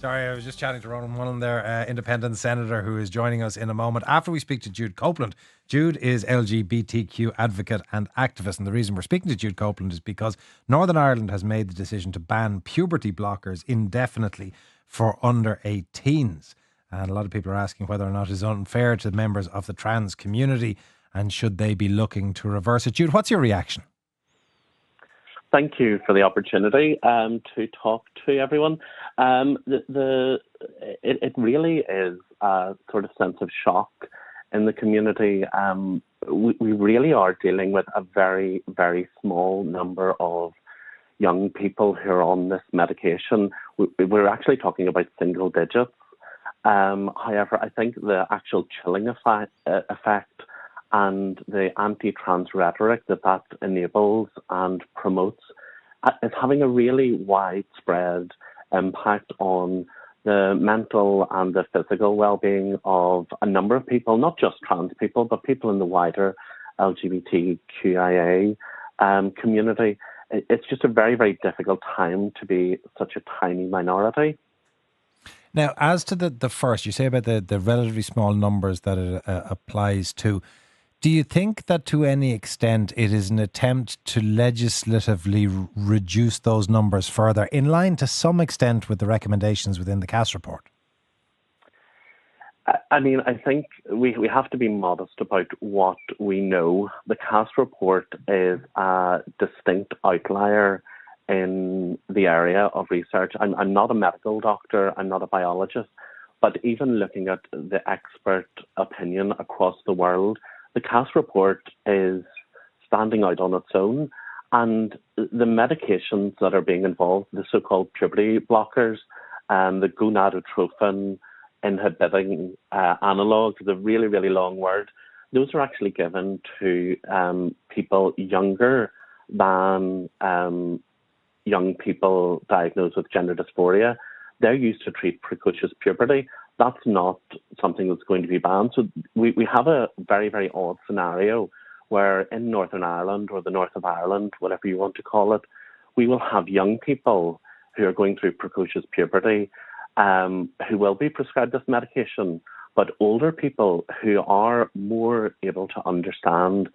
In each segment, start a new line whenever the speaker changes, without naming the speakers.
Sorry, I was just chatting to Ronan Mullen there, independent senator, who is joining us in a moment after we speak to Jude Copeland. Jude is LGBTQ advocate and activist, and the reason we're speaking to Jude Copeland is because Northern Ireland has made the decision to ban puberty blockers indefinitely for under 18s. And a lot of people are asking whether or not it's unfair to members of the trans community and should they be looking to reverse it. Jude, what's your reaction?
Thank you for the opportunity to talk to everyone. It really is a sort of sense of shock in the community. We really are dealing with a very, very small number of young people who are on this medication. We're actually talking about single digits. However, I think the actual chilling effect and the anti-trans rhetoric that enables and promotes is having a really widespread impact on the mental and the physical well-being of a number of people, not just trans people, but people in the wider LGBTQIA community. It's just a very, very difficult time to be such a tiny minority.
Now, as to the first, you say about the relatively small numbers that it applies to. Do you think that to any extent it is an attempt to legislatively reduce those numbers further, in line to some extent with the recommendations within the Cass report?
I mean, I think we have to be modest about what we know. The Cass report is a distinct outlier in the area of research. I'm not a medical doctor, I'm not a biologist, but even looking at the expert opinion across the world, the Cass report is standing out on its own, and the medications that are being involved, the so-called puberty blockers, the gonadotropin inhibiting analogues, the really, really long word, those are actually given to people younger than young people diagnosed with gender dysphoria. They're used to treat precocious puberty. That's not something that's going to be banned. So we have a very, very odd scenario where in Northern Ireland, or the north of Ireland, whatever you want to call it, we will have young people who are going through precocious puberty who will be prescribed this medication, but older people who are more able to understand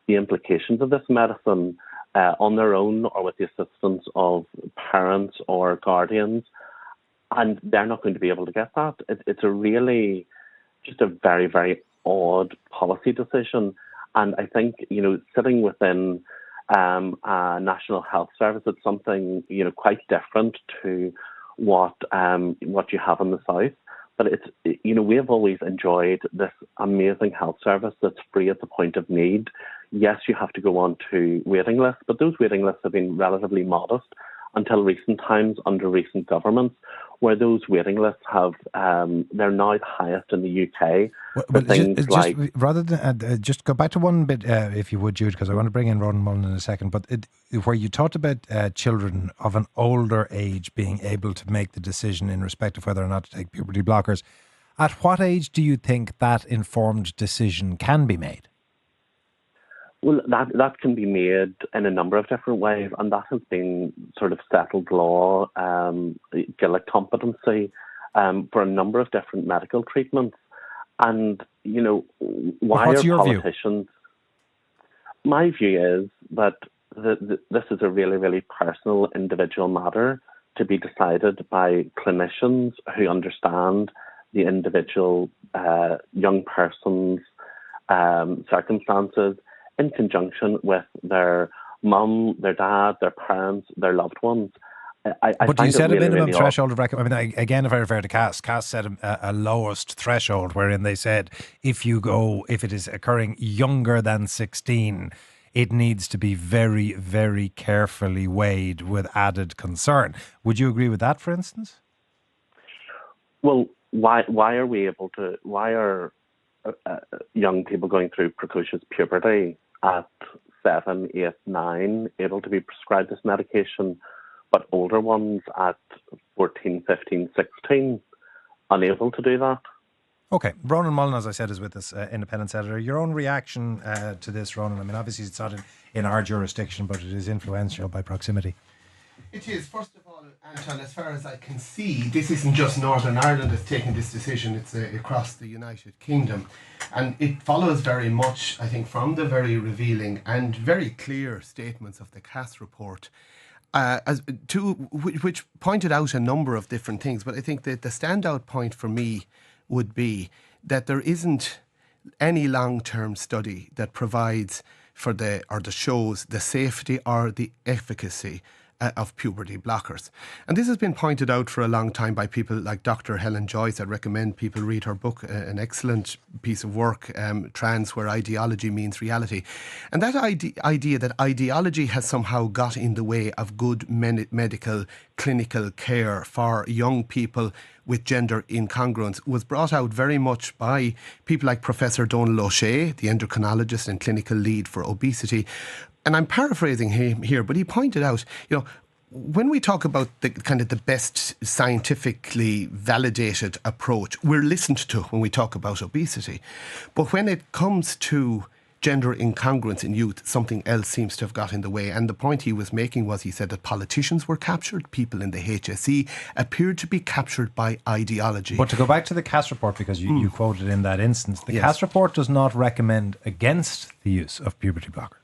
the implications of this medicine on their own or with the assistance of parents or guardians, and they're not going to be able to get that. It's a really just a very, very odd policy decision. And I think, sitting within a National Health Service, it's something, quite different to what you have in the South. But we have always enjoyed this amazing health service that's free at the point of need. Yes, you have to go on to waiting lists, but those waiting lists have been relatively modest until recent times under recent governments, where those waiting lists have, they're now the highest in the UK.
Rather than just go back to one bit, if you would, Jude, because I want to bring in Ronan Mullen in a second, but where you talked about children of an older age being able to make the decision in respect of whether or not to take puberty blockers, at what age do you think that informed decision can be made?
Well, that can be made in a number of different ways, and that has been sort of settled law, Gillick competency for a number of different medical treatments. And, why
What's
are
your
politicians... View? My view is that this is a really, really personal, individual matter to be decided by clinicians who understand the individual young person's circumstances, in conjunction with their mum, their dad, their parents, their loved ones.
But you said a minimum threshold of recommendation. Again, if I refer to Cass said a lowest threshold, wherein they said if it is occurring younger than 16, it needs to be very, very carefully weighed with added concern. Would you agree with that, for instance?
Well, why are young people going through precocious puberty at 7, 8, 9 able to be prescribed this medication, but older ones at 14, 15, 16 unable to do that?
Okay. Ronan Mullen, as I said, is with us, independent senator. Your own reaction to this, Ronan? I mean, obviously it's not in our jurisdiction, but it is influential by proximity.
It is. First of all, Anton, as far as I can see, this isn't just Northern Ireland that's taking this decision, it's across the United Kingdom. And it follows very much, I think, from the very revealing and very clear statements of the Cass report, which pointed out a number of different things. But I think that the standout point for me would be that there isn't any long-term study that provides that shows the safety or the efficacy of puberty blockers. And this has been pointed out for a long time by people like Dr. Helen Joyce. I'd recommend people read her book, an excellent piece of work, Trans, Where Ideology Means Reality. And that idea that ideology has somehow got in the way of good medical, clinical care for young people with gender incongruence was brought out very much by people like Professor Donal O'Shea, the endocrinologist and clinical lead for obesity. And I'm paraphrasing him here, but he pointed out, when we talk about the kind of the best scientifically validated approach, we're listened to when we talk about obesity. But when it comes to gender incongruence in youth, something else seems to have got in the way. And the point he was making was, he said that politicians were captured, people in the HSE appeared to be captured by ideology.
But to go back to the Cass report, because you quoted in that instance, the Cass report does not recommend against the use of puberty blockers.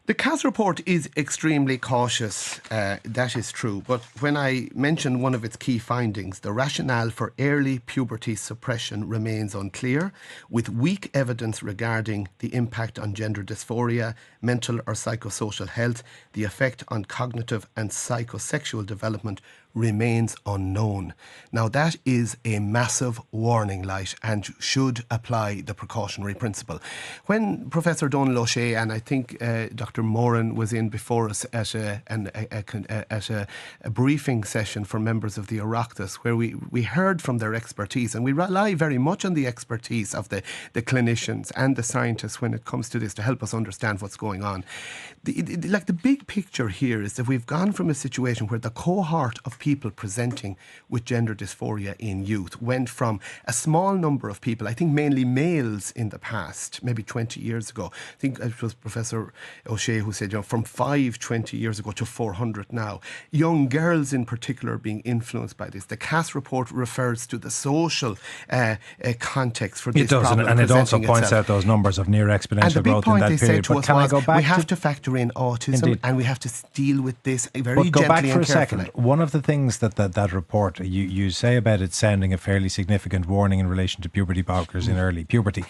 The Cass report is extremely cautious, that is true. But when I mentioned one of its key findings, the rationale for early puberty suppression remains unclear, with weak evidence regarding the impact on gender dysphoria, mental or psychosocial health, the effect on cognitive and psychosexual development remains unknown. Now that is a massive warning light and should apply the precautionary principle. When Professor Donal O'Shea and I think Dr. Moran was in before us at a briefing session for members of the Oireachtas, where we heard from their expertise, and we rely very much on the expertise of the clinicians and the scientists when it comes to this to help us understand what's going on. The big picture here is that we've gone from a situation where the cohort of people presenting with gender dysphoria in youth went from a small number of people, I think mainly males in the past, maybe 20 years ago. I think it was Professor O'Shea who said, from 20 years ago to 400 now. Young girls in particular being influenced by this. The Cass report refers to the social context for this problem.
It does, and it also points out those numbers of near exponential growth in that period.
But can I go back? We have to factor in autism, and we have to deal with this very gently and carefully. But go back for a second.
One of the things that report, you say about it sounding a fairly significant warning in relation to puberty blockers in early puberty,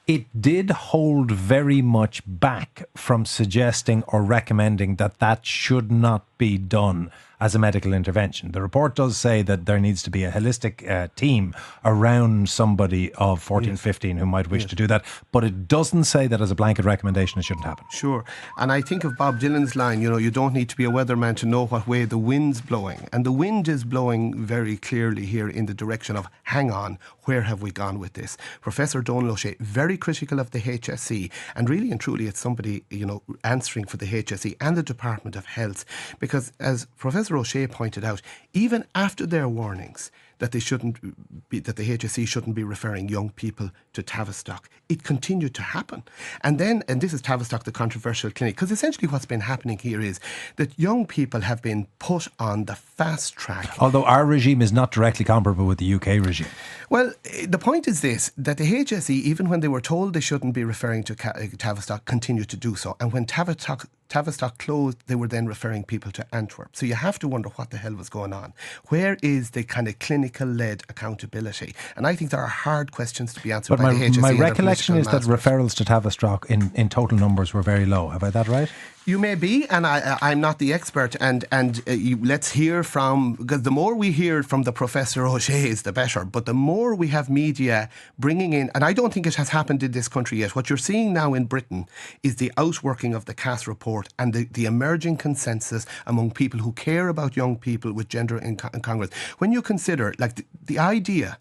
it did hold very much back from suggesting or recommending that should not be done as a medical intervention. The report does say that there needs to be a holistic team around somebody of 14, 15 who might wish to do that, but it doesn't say that as a blanket recommendation it shouldn't happen.
Sure. And I think of Bob Dylan's line, you don't need to be a weatherman to know what way the wind's blowing. And the wind is blowing very clearly here in the direction of, hang on, where have we gone with this? Professor Donal O'Shea, very critical of the HSE, and really and truly it's somebody, answering for the HSE and the Department of Health, because as Professor O'Shea pointed out, even after their warnings that the HSE shouldn't be referring young people to Tavistock, it continued to happen. And this is Tavistock, the controversial clinic, because essentially what's been happening here is that young people have been put on the fast track.
Although our regime is not directly comparable with the UK regime.
Well, the point is this, that the HSE, even when they were told they shouldn't be referring to Tavistock, continued to do so. And when Tavistock closed, they were then referring people to Antwerp. So you have to wonder what the hell was going on. Where is the kind of clinical-led accountability? And I think there are hard questions to be answered by the HSE.
My recollection is that referrals to Tavistock in total numbers were very low. Have I that right?
You may be, and I'm not the expert. And let's hear from, because the more we hear from the Professor O'Shea's, the better. But the more we have media bringing in, and I don't think it has happened in this country yet. What you're seeing now in Britain is the outworking of the Cass report and the emerging consensus among people who care about young people with gender incongruence. When you consider, the idea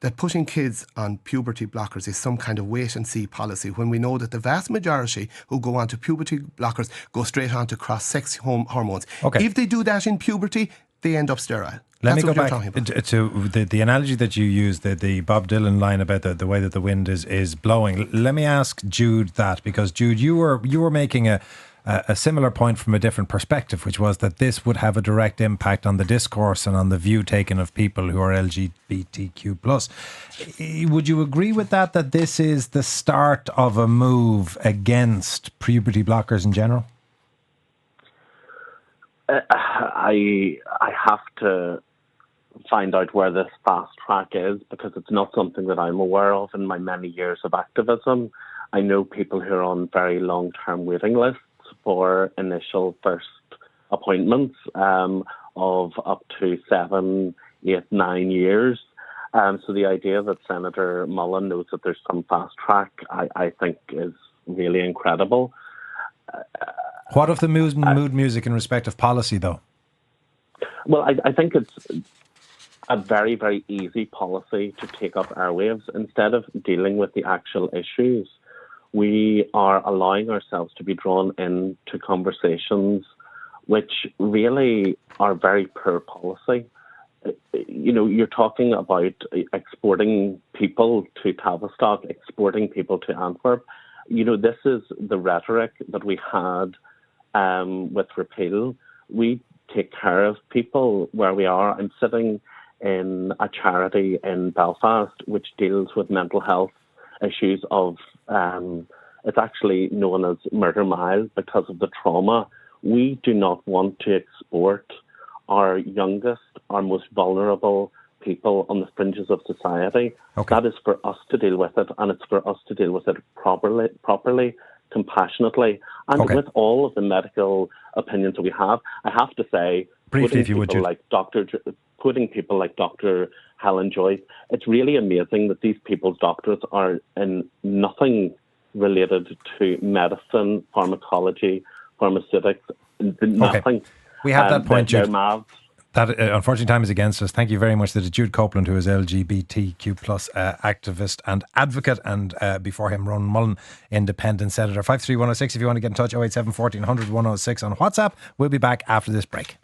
that putting kids on puberty blockers is some kind of wait-and-see policy, when we know that the vast majority who go on to puberty blockers go straight on to cross-sex hormones. Okay. If they do that in puberty, they end up sterile.
Let me go back to the analogy that you used, the Bob Dylan line about the way that the wind is blowing. Let me ask Jude that, because Jude, you were making a a similar point from a different perspective, which was that this would have a direct impact on the discourse and on the view taken of people who are LGBTQ+. Would you agree with that this is the start of a move against puberty blockers in general?
I have to find out where this fast track is, because it's not something that I'm aware of in my many years of activism. I know people who are on very long-term waiting lists for initial first appointments of up to 7, 8, 9 years. So the idea that Senator Mullen knows that there's some fast track, I think is really incredible.
What of the mood music in respect of policy, though?
Well, I think it's a very, very easy policy to take up airwaves. Instead of dealing with the actual issues, we are allowing ourselves to be drawn into conversations which really are very poor policy. You know, you're talking about exporting people to Tavistock, exporting people to Antwerp. You know, this is the rhetoric that we had with repeal. We take care of people where we are. I'm sitting in a charity in Belfast which deals with mental health issues of, it's actually known as Murder Mile because of the trauma. We do not want to export our youngest, our most vulnerable people on the fringes of society. Okay. That is for us to deal with it, and it's for us to deal with it properly, compassionately, and with all of the medical opinions that we have. I have to say,
briefly, if you would,
putting people like Dr. Helen Joyce, it's really amazing that these people's doctors are in nothing related to medicine, pharmacology, pharmaceutics, nothing.
Okay. We have that point, Jude.
That,
unfortunately, time is against us. Thank you very much. That is Jude Copeland, who is LGBTQ plus activist and advocate, and before him, Ron Mullen, independent senator. 53106 if you want to get in touch, 087 1400 106 on WhatsApp. We'll be back after this break.